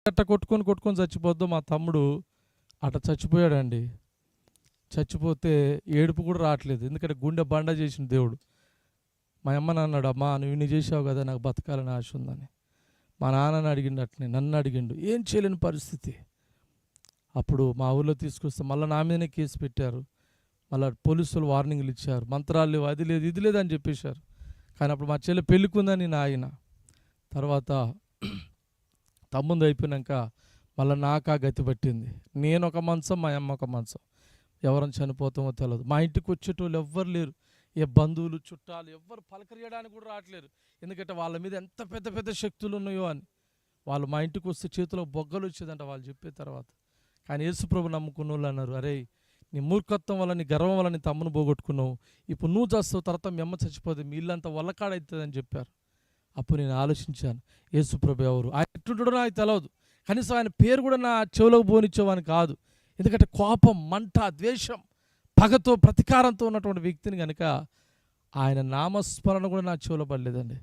అట్ట కొట్టుకొని చచ్చిపోద్దు. మా తమ్ముడు అట్ట చచ్చిపోయాడండి. చచ్చిపోతే ఏడుపు కూడా రావట్లేదు, ఎందుకంటే గుండె బండ చేసిన దేవుడు. మా అమ్మని అన్నాడు, అమ్మా నువ్వు ఇన్ని చేసావు కదా, నాకు బతకాలని ఆశ ఉందని. మా నాన్నని అడిగిండు, అట్నే నన్ను అడిగిండు, ఏం చేయలేని పరిస్థితి. అప్పుడు మా ఊళ్ళో తీసుకొస్తే మళ్ళీ నా మీదనే కేసు పెట్టారు. మళ్ళీ పోలీసులు వార్నింగ్లు ఇచ్చారు, మంత్రాలు లేవు, అది లేదు ఇది లేదు అని చెప్పేశారు. కానీ అప్పుడు మా చెల్లె పెళ్ళికుందని నేను ఆగిన. తర్వాత తమ్ముంది అయిపోయినాక మళ్ళీ నాకు ఆ గతి పట్టింది. నేను ఒక మంచం, మా అమ్మ ఒక మంచం. ఎవరైనా చనిపోతామో తెలియదు. మా ఇంటికి వచ్చేటోళ్ళు ఎవ్వరు లేరు, ఏ బంధువులు చుట్టాలు ఎవ్వరు పలకరియడానికి కూడా రావట్లేరు. ఎందుకంటే వాళ్ళ మీద ఎంత పెద్ద పెద్ద శక్తులు ఉన్నాయో అని. వాళ్ళు మా ఇంటికి వస్తే చేతిలో బొగ్గలు వచ్చేదంట వాళ్ళు చెప్పే తర్వాత. కానీ యేసుప్రభు నమ్ముకున్న వాళ్ళు అన్నారు, అరే నీ మూర్ఖత్వం వల్ల, నీ గర్వం వల్ల నీ తమ్మును పోగొట్టుకున్నావు, ఇప్పుడు నువ్వు చేస్తావు, తర్వాత మీ అమ్మ చచ్చిపోతే మీ ఇల్లంతా వల్లకాడవుతుంది అని చెప్పారు. అప్పుడు నేను ఆలోచించాను, యేసుప్రభు ఎవరు, ఆయన ఎట్లుంటాడో నాకు తెలియదు, కనీసం ఆయన పేరు కూడా నా చెవులోకి పోనిచ్చేవాని కాదు. ఎందుకంటే కోపం, మంట, ద్వేషం, పగతో ప్రతీకారంతో ఉన్నటువంటి వ్యక్తిని కనుక ఆయన నామస్మరణ కూడా నా చెవులో పడలేదండి.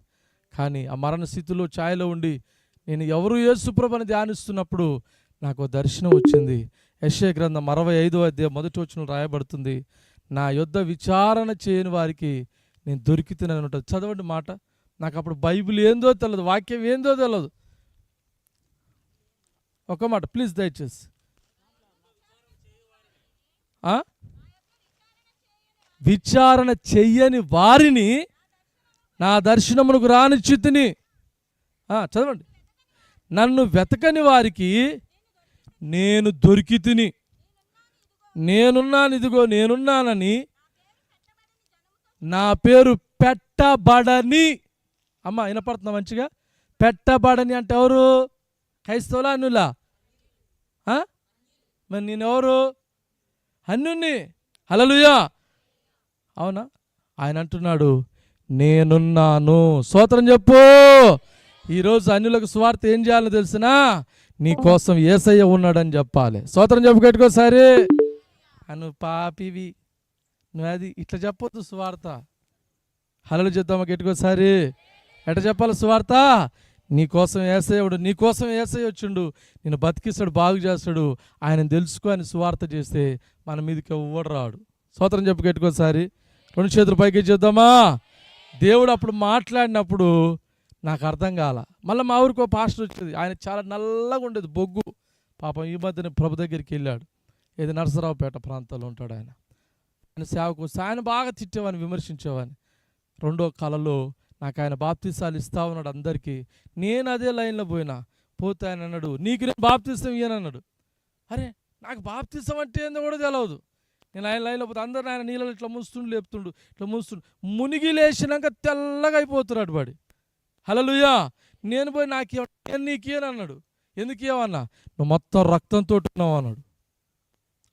కానీ ఆ మరణ స్థితిలో ఛాయలో ఉండి నేను ఎవరు యేసుప్రభు అని ధ్యానిస్తున్నప్పుడు నాకు దర్శనం వచ్చింది. యెషయా గ్రంథం 65వ అధ్యాయం 1వ వచనం రాయబడుతుంది, నా యొద్ద విచారణ చేయని వారికి నేను దొరికితేనని ఉంటుంది. చదవండి మాట. నాకు అప్పుడు బైబిల్ ఏందో తెలియదు, వాక్యం ఏందో తెలియదు. ఒక మాట ప్లీజ్ దయచేసి. విచారణ చెయ్యని వారిని నా దర్శనమునకు రానిచ్చితిని. చదవండి. నన్ను వెతకని వారికి నేను దొరికితిని. నేనున్నాను, ఇదిగో నేనున్నానని నా పేరు పెట్టబడని. అమ్మ వినపడుతున్నా మంచిగా? పెట్టబడని అంటే ఎవరు? క్రైస్తవులా అన్యులా? మరి నేనెవరు? అన్యుని. హల్లెలూయా. అవునా? ఆయన అంటున్నాడు నేనున్నాను. స్తోత్రం చెప్పు. ఈరోజు అన్యులకు సువార్త ఏం చేయాలో తెలిసినా, నీ కోసం యేసయ్య ఉన్నాడని చెప్పాలి. స్తోత్రం చెప్పు గట్టుకోసారి. నువ్వు పాపివి, నువ్వు అది ఇట్లా చెప్పొద్దు సువార్త. హల్లెలూయా చెప్తామా గట్టుకోసారి? ఎట్లా చెప్పాలి సువార్త? నీ కోసం యేసయ్యుడు, నీ కోసం యేసయ్య వచ్చిండు, నిన్ను బతికిస్తాడు, బాగు చేస్తాడు. ఆయన తెలుసుకో అని సువార్త చేస్తే మన మీదకి ఎవ్వడు రాడు. స్తోత్రం చెప్పు గట్టుకోసారి. 2 చేతులు పైకి చేద్దామా? దేవుడు అప్పుడు మాట్లాడినప్పుడు నాకు అర్థం కాల. మళ్ళీ మా ఊరికి ఒక పాస్టర్ వచ్చేది, ఆయన చాలా నల్లగా ఉండేది, బొగ్గు. పాపం ఈ మధ్యన ప్రభు దగ్గరికి వెళ్ళాడు, ఏది నరసరావుపేట ప్రాంతంలో ఉంటాడు ఆయన. ఆయన సేవకు వస్తే ఆయన బాగా తిట్టేవాని, విమర్శించేవాని. రెండో కాలంలో నాకు ఆయన బాప్తీసాలు ఇస్తా ఉన్నాడు అందరికీ. నేను అదే లైన్లో పోతే ఆయన అన్నాడు, నీకు నేను బాప్తీసం ఇయ్యనన్నాడు. అరే నాకు బాప్తీసం అంటే ఏందో కూడా తెలియదు. నేను ఆయన లైన్లో పోతే అందరూ ఆయన నీళ్ళలో ఇట్లా లేపుతుండు, ఇట్లా మునిగి లేచినాక తెల్లగా అయిపోతున్నాడు వాడి. హల్లెలూయా. నేను పోయి నేను నీకేని అన్నాడు. ఎందుకు ఇవ్వన్నా? నువ్వు మొత్తం రక్తంతో ఉన్నావు అన్నాడు.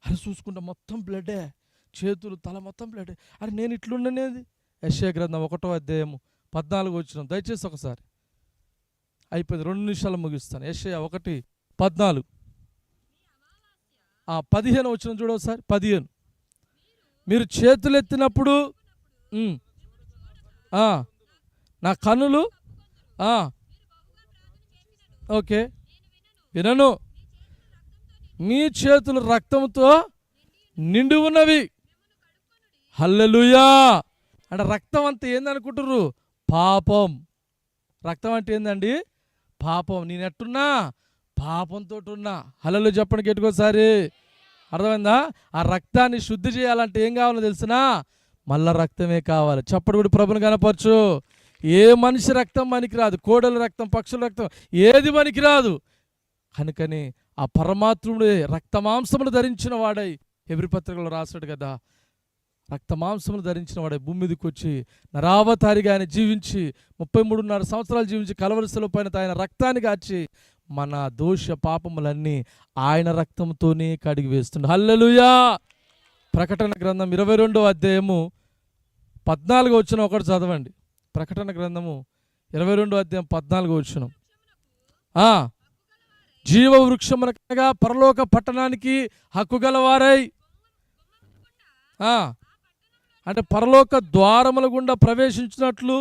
అరే చూసుకుంటా మొత్తం బ్లడ్డే, చేతులు తల మొత్తం బ్లడ్డే. అరే నేను ఇట్లుండనేది. యెషయా గ్రంథం 1వ అధ్యాయం 14 వచనం దయచేసి ఒకసారి. అయిపోయింది, 2 నిమిషాలు ముగిస్తాను. యెషయా 1:14. 15 వచనం చూడవసారి. 15. మీరు చేతులు ఎత్తినప్పుడు నా కన్నులు ఓకే వినను, మీ చేతులు రక్తంతో నిండి ఉన్నవి. హల్లెలూయా. అంటే రక్తం అంతా ఏందనుకుంటుర్రు? పాపం. రక్తం అంటే ఏందండి? పాపం. నేను ఎట్టున్నా? పాపంతో ఉన్నా. హల్లెలూయా చెప్పండి గట్టికోసారి. అర్థమైందా? ఆ రక్తాన్ని శుద్ధి చేయాలంటే ఏం కావాలో తెలిసినా మళ్ళా రక్తమే కావాలి. చప్పటి కూడా ప్రభుని కనపరచు. ఏ మనిషి రక్తం పనికిరాదు, కోడల రక్తం, పక్షుల రక్తం ఏది పనికిరాదు. కనుకని ఆ పరమాత్ముడే రక్తమాంసములు ధరించిన వాడై, హెబ్రీ పత్రికలో రాశాడు కదా, రక్తమాంసములు ధరించిన వాడై భూమి మీదకి వచ్చి నరావతారిగా ఆయన జీవించి 33.5 సంవత్సరాలు జీవించి కలవరిశిల పైన ఆయన రక్తాన్ని గార్చి మన దోష పాపములన్నీ ఆయన రక్తంతోనే కడిగి వేస్తుండే. హల్లెలూయా. ప్రకటన గ్రంథం 22వ అధ్యాయము 14 వచనం ఒకటి చదవండి. ప్రకటన గ్రంథము 22వ అధ్యాయం 14 వచనం. జీవ వృక్షమునగా పరలోక పట్టణానికి హక్కు గలవారై, అంటే పరలోక ద్వారముల గుండా ప్రవేశించినట్లు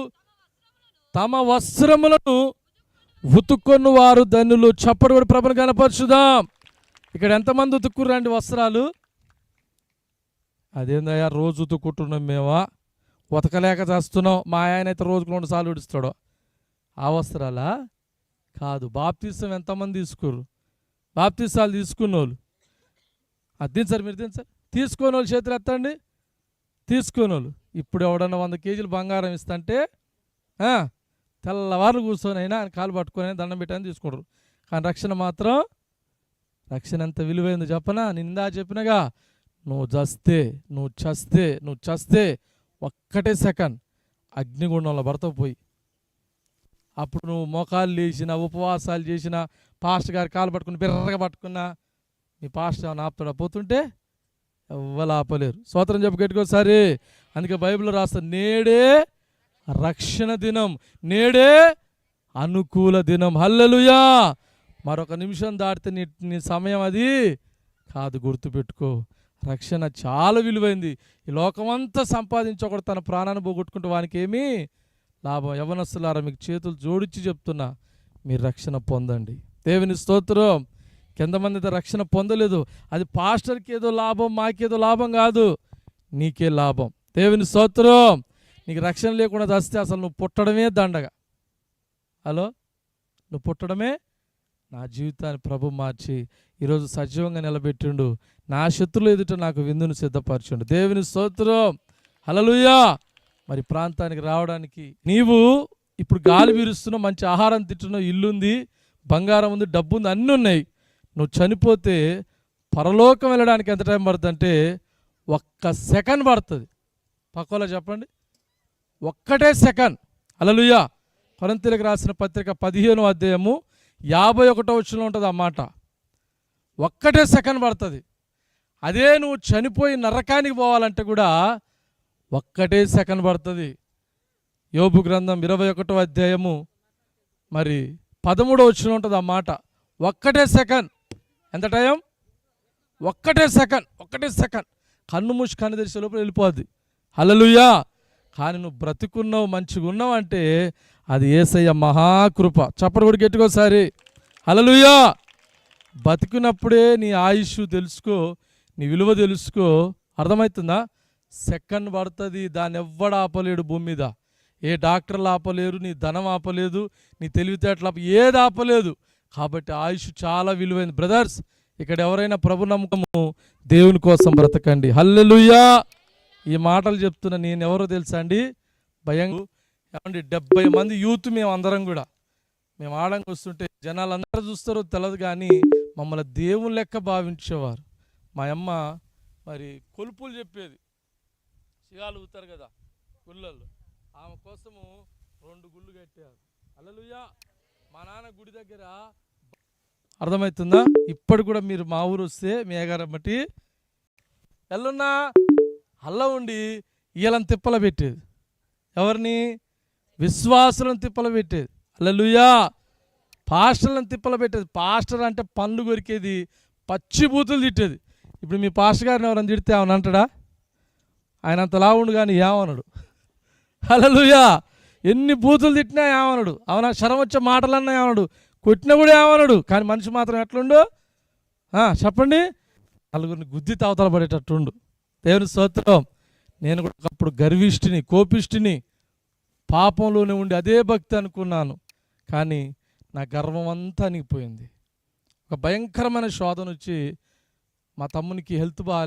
తమ వస్త్రములను ఉతుక్కొని వారు ధన్యులు. చప్పటి కూడా ప్రభుని కనపరచుదాం. ఇక్కడ ఎంతమంది ఉతుక్కుర్రండి వస్త్రాలు? అదేందయ్యా రోజు ఉతుక్కుంటున్నాం మేమా, ఉతకలేక చేస్తున్నాం. మా ఆయన అయితే రోజుకు 2 సార్లు ఉడుస్తాడు. ఆ వస్త్రాలా? కాదు. బాప్తీసం ఎంతమంది తీసుకుర్రు? బాప్తీసాలు తీసుకున్న వాళ్ళు అది దించారు. మీరు దించారు. తీసుకొని వాళ్ళు చేతులు ఎత్తండి. తీసుకొని వాళ్ళు ఇప్పుడు ఎవడన్నా 100 కేజీలు బంగారం ఇస్తంటే తెల్లవారులు కూర్చొని అయినా ఆయన కాలు పట్టుకొని దండం పెట్టని తీసుకుంటారు. కానీ రక్షణ మాత్రం, రక్షణ ఎంత విలువైంది చెప్పనా? నిందా చెప్పినగా, నువ్వు చస్తే ఒక్కటే సెకండ్ అగ్నిగుండంలో పడతావు పోయి. అప్పుడు నువ్వు మోకాలు లేచిన, ఉపవాసాలు చేసిన, పాస్టర్ గారి కాలు పట్టుకుని బిర్రగా పట్టుకున్నా నీ పాస్టర్ ఏమైనా ఆపుతాడా? పోతుంటే ఎవ్వరు ఆపలేరు. స్తోత్రం చెప్పు గట్టికోసారి. అందుకే బైబిల్లో రాస్తా, నేడే రక్షణ దినం, నేడే అనుకూల దినం. హల్లెలూయా. మరొక నిమిషం దాటితే నీ సమయం అది కాదు. గుర్తుపెట్టుకో, రక్షణ చాలా విలువైంది. ఈ లోకమంతా సంపాదించి ఒకడు తన ప్రాణాన్ని పోగొట్టుకుంటే వానికి ఏమీ లాభం? యవనస్తులారా, మీకు చేతులు జోడించి చెప్తున్నా, మీరు రక్షణ పొందండి. దేవుని స్తోత్రం. ఎంతమంది అయితే రక్షణ పొందలేదు, అది పాస్టర్కి ఏదో లాభం, మాకేదో లాభం కాదు, నీకే లాభం. దేవుని స్తోత్రం. నీకు రక్షణ లేకుండా వస్తే అసలు నువ్వు పుట్టడమే దండగా. హలో, నువ్వు పుట్టడమే. నా జీవితాన్ని ప్రభు మార్చి ఈరోజు సజీవంగా నిలబెట్టిండు. నా శత్రువులు ఎదుట నాకు విందును సిద్ధపరచుండు. దేవుని స్తోత్రం. హల్లెలూయా. మరి ప్రాంతానికి రావడానికి నీవు ఇప్పుడు గాలి పీలుస్తున్నావు, మంచి ఆహారం తింటున్నావు, ఇల్లుంది, బంగారం ఉంది, డబ్బు ఉంది, అన్నీ ఉన్నాయి. నువ్వు చనిపోతే పరలోకం వెళ్ళడానికి ఎంత టైం పడుతుంది అంటే 1 సెకండ్ పడుతుంది. పక్కలో చెప్పండి, ఒక్కటే సెకండ్. హల్లెలూయా. కొరింథీయులకు రాసిన పత్రిక 15వ అధ్యాయము 51వ వచనంలో ఉంటుంది ఆ మాట. ఒక్కటే సెకండ్ పడుతుంది. అదే నువ్వు చనిపోయి నరకానికి పోవాలంటే కూడా ఒక్కటే సెకండ్ పడుతుంది. యోబు గ్రంథం 21వ అధ్యాయము మరి 13వ వచనంలో ఉంటుంది ఆ మాట. ఒక్కటే సెకండ్. ఎంత టైం? ఒక్కటే సెకండ్. కన్ను మూసి కన్ను తెరిచే లోపల వెళ్ళిపోద్ది. హల్లెలూయా. కానీ నువ్వు బ్రతికున్నావు, మంచిగా ఉన్నావు అంటే అది యేసయ్య మహాకృప. చప్పటి కూడా గట్టికోసారి. హల్లెలూయా. బతికినప్పుడే నీ ఆయుష్ తెలుసుకో, నీ విలువ తెలుసుకో. అర్థమవుతుందా? సెకండ్ పడుతుంది. దాన్ని ఎవ్వడు ఆపలేడు భూమి మీద. ఏ డాక్టర్లు ఆపలేరు, నీ ధనం ఆపలేదు, నీ తెలివితేటలు ఏది ఆపలేదు. కాబట్టి ఆయుష్ చాలా విలువైంది. బ్రదర్స్, ఇక్కడ ఎవరైనా ప్రభు నమ్మకము, దేవుని కోసం బ్రతకండి. హల్లెలూయా. ఈ మాటలు చెప్తున్నా నేను ఎవరో తెలుసా అండి? భయం. ఏమండి, 70 మంది యూత్ మేము అందరం కూడా మేము ఆడంగా వస్తుంటే జనాలు అందరూ చూస్తారో తెలియదు, కానీ మమ్మల్ని దేవుని లెక్క భావించేవారు. మా అమ్మ మరి కొలుపులు చెప్పేది, సిగాలు ఊతారు కదా గుళ్ళల్లో, ఆమె కోసము 2 గుళ్ళు కట్టారు. హల్లెలూయా. మా నాన్న గుడి దగ్గర. అర్థమవుతుందా? ఇప్పటి కూడా మీరు మా ఊరు వస్తే మీ అయ్యగారు బట్టి ఎల్లున్నా అల్ల ఉండి ఈయలను తిప్పల పెట్టేది. ఎవరిని? విశ్వాసులను తిప్పల పెట్టేది. హల్లెలూయా. పాస్టర్లను తిప్పల పెట్టేది. పాస్టర్ అంటే పండ్లు కొరికేది, పచ్చి బూతులు తిట్టేది. ఇప్పుడు మీ పాస్టర్ గారిని ఎవరైనా తిడితే ఏమని అంటాడా? ఆయన అంత లావుండు కానీ ఏమనడు. హల్లెలూయా. ఎన్ని బూతులు తిట్టినా ఏమనడు. అవునా? శరం వచ్చే మాటలన్నా ఏమనడు, కొట్టినా కూడా ఏమనడు. కానీ మనిషి మాత్రం ఎట్లుండు చెప్పండి? నలుగురిని గుద్ది అవతల పడేటట్టుండు. దేవుని స్తోత్రం. నేను కూడా ఒకప్పుడు గర్విష్ఠిని, కోపిష్ఠిని, పాపంలోనే ఉండి అదే భక్తి అనుకున్నాను. కానీ నా గర్వం అంతా అణిగిపోయింది. ఒక భయంకరమైన శోధన వచ్చి మా తమ్మునికి హెల్త్ బాగా